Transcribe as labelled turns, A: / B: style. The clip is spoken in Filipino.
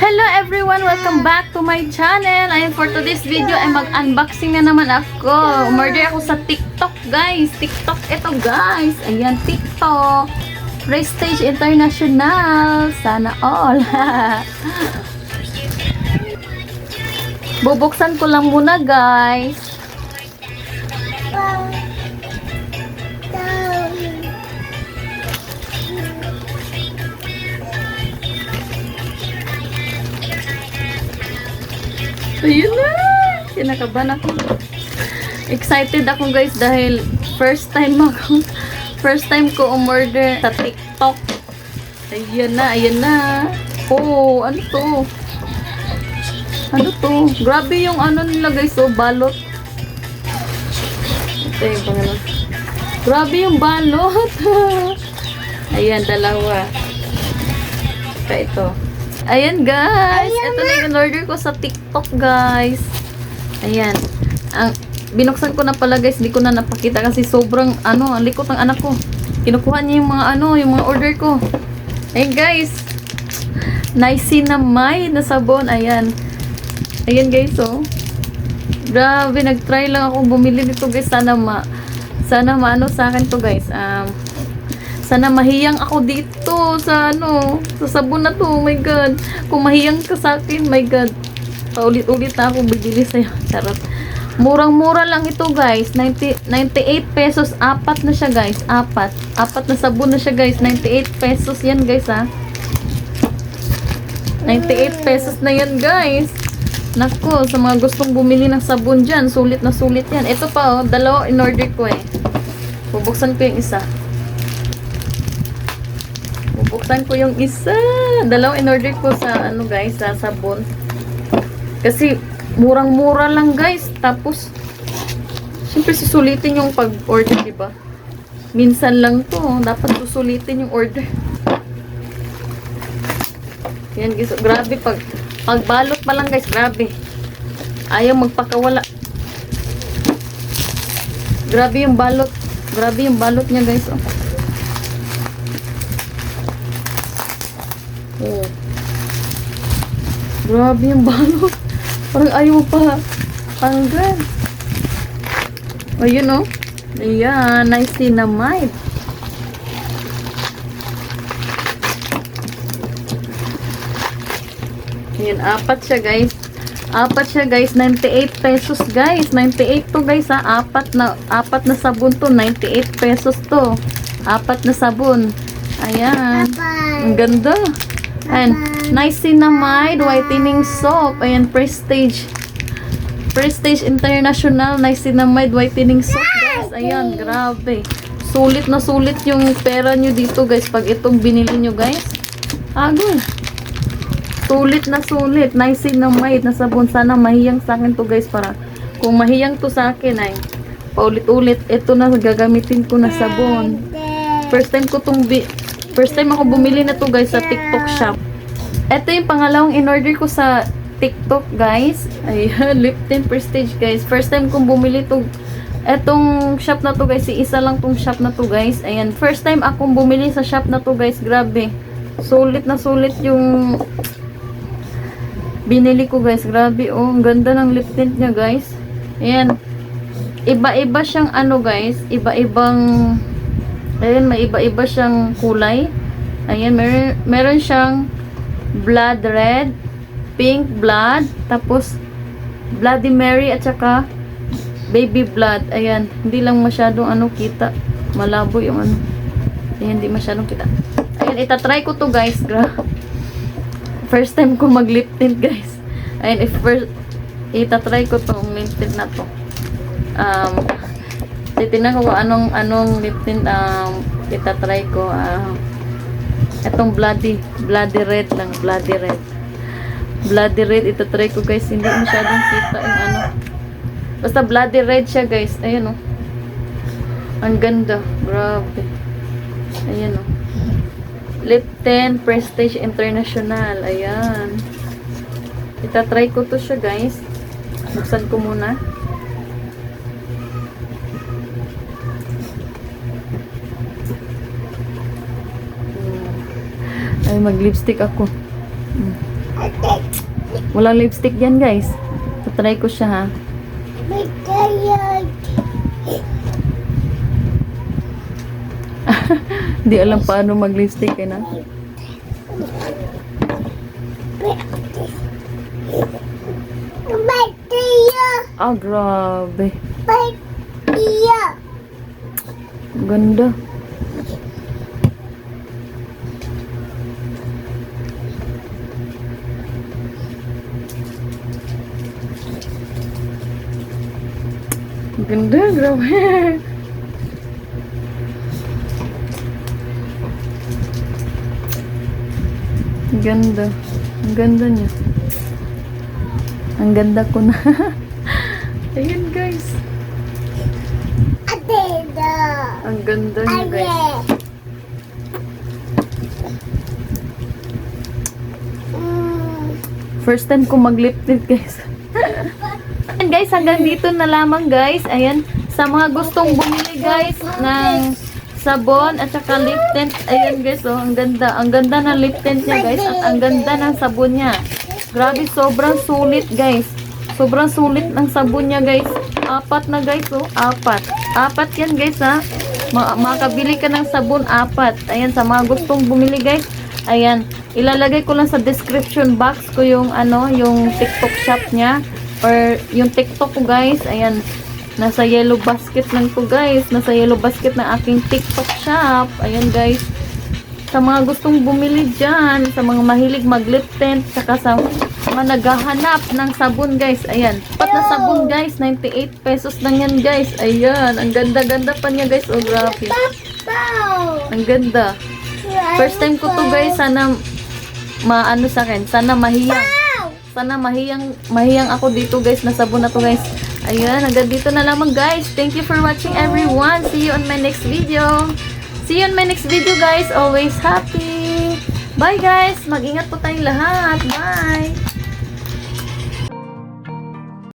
A: Hello everyone! Welcome back to my channel. Ayun, for today's video ay mag-unboxing na naman ako. Umorder ako sa TikTok, guys. TikTok ito, guys. Ayan, TikTok. Prestige International. Sana all. Bubuksan ko lang muna, guys. Ayun na! Kinakabahan ako. Excited ako, guys, dahil first time ko umorder sa TikTok. Ayun na, ayun na. Oh, ano to? Ano to? Grabe yung ano nila, guys, oh, balot. Ito yung pangalan. Grabe yung balot. Ayan, dalawa. Saka ito. Ayan, guys. Ito na yung order ko sa TikTok, guys. Ayan. Binuksan ko na pala, guys. Hindi ko na napakita kasi sobrang, ang likot ng anak ko. Kinukuha niya yung mga, yung mga order ko. Ayan, guys. Niacinamide na sabon. Ayan. Ayan, guys, oh. Grabe, nag-try lang ako bumili nito, guys. Sana maano sa akin to, guys. Sana mahiyang ako dito sa sa sabon na to. Oh my God. Kung mahiyang ka sa akin, my God. Paulit-ulit na ako bibili sa'yo. Charot. Murang-mura lang ito, guys. 98 pesos. Apat na siya, guys. Apat na sabon na siya, guys. 98 pesos yan, guys, ha. 98 pesos na yan, guys. Nako, sa mga gustong bumili ng sabon dyan, sulit na sulit yan. Ito pa, oh. Dalawa in-order ko, eh. Bubuksan ko yung isa. Buksan ko yung isa. Dalawa in-order ko sa guys, sa sabon. Kasi murang-mura lang, guys. Tapos syempre susulitin yung pag-order, di ba? Minsan lang 'to, dapat susulitin yung order. Yan, guys. Grabe pagbalot pa lang, guys. Grabe. Ayaw magpakawala. Grabe yung balot. Grabe yung balot niya, guys. Oh. Oh. Grabe yung balot. Parang ayaw pa tanggal. O, yun, oh. Ayan, niacinamide. Ayan, apat siya, guys. Apat siya, guys. 98 pesos, guys. 98 to, guys, ha. Apat na sabon to. 98 pesos to. Apat na sabon. Ayan. Ang ganda. And niacinamide whitening soap. Ayan, Prestige International niacinamide whitening soap, guys. Ayan, grabe. Sulit na sulit yung pera nyo dito, guys, pag itong binili nyo, guys. Agol. Sulit na sulit. Niacinamide na sabon. Sana mahiyang sa akin to, guys, para kung mahiyang to sa akin ay paulit-ulit ito na gagamitin ko na sabon. First time ako bumili na to, guys, sa TikTok shop. Ito yung pangalawang in-order ko sa TikTok, guys. Ayan, lip tint Prestige, guys. First time kong bumili to. Etong shop na to, guys. Isa lang tong shop na to, guys. Ayan, first time akong bumili sa shop na to, guys. Grabe. Sulit na sulit yung binili ko, guys. Grabe, oh. Ang ganda ng lip tint niya, guys. Ayan. Iba-iba siyang guys. Iba-ibang ayan, may iba-iba siyang kulay. Ayan, meron siyang blood red, pink blood, tapos Bloody Mary at saka baby blood. Ayan, hindi lang masyadong kita. Malabo yung Ayan, hindi masyadong kita. Ayan, itatry ko to, guys. First time ko mag lip tint, guys. Ayan, itatry ko tong lip tint na to. Titignan ko anong lip tint itatry ko. Itong bloody red lang, bloody red itatry ko, guys. Hindi masyadong kita yung basta bloody red siya, guys. Ayan, oh. Ang ganda, grabe. Ayan, oh. Lip tint Prestige International. Ayan, itatry ko to siya, guys. Buksan ko muna. Ay, mag-lipstick ako. Walang lipstick yan, guys. Tatry ko siya, ha. Di alam paano mag-lipstick, eh, na. Ah, grabe. Ganda. Ganda, grabe. Ganda. Ang ganda niya. Ang ganda ko na. Ayan, guys. Ang ganda niya, guys. First time ko mag-lip tint, guys. And guys, hanggang dito na lamang, guys. Ayan, sa mga gustong bumili, guys, ng sabon at saka lip tint. Ayan, guys, oh, ang ganda. Ang ganda ng lip tint niya, guys. At ang ganda ng sabon niya. Grabe, sobrang sulit, guys. Sobrang sulit ng sabon niya, guys. Apat na, guys, oh. Apat yan, guys, ha. Makabili ka ng sabon, apat. Ayan, sa mga gustong bumili, guys. Ayan, ilalagay ko lang sa description box ko yung, yung TikTok shop niya. Or yung TikTok ko, guys. Ayan, nasa yellow basket lang to, guys. Nasa yellow basket ng aking TikTok shop. Ayan, guys. Sa mga gustong bumili dyan, sa mga mahilig mag-lip tint, saka sa mga naghahanap ng sabon, guys. Ayan. Pat na sabon, guys. 98 pesos lang yan, guys. Ayan. Ang ganda-ganda pa niya, guys. Oh, grabe. Ang ganda. First time ko to, guys. Sana maano sa akin. Sana mahiyang. Sana mahiyang ako dito, guys, na sabon na to, guys. Ayan. Hanggang dito na lamang, guys. Thank you for watching, everyone. See you on my next video. See you on my next video, guys. Always happy. Bye, guys. Mag-ingat po tayong lahat. Bye.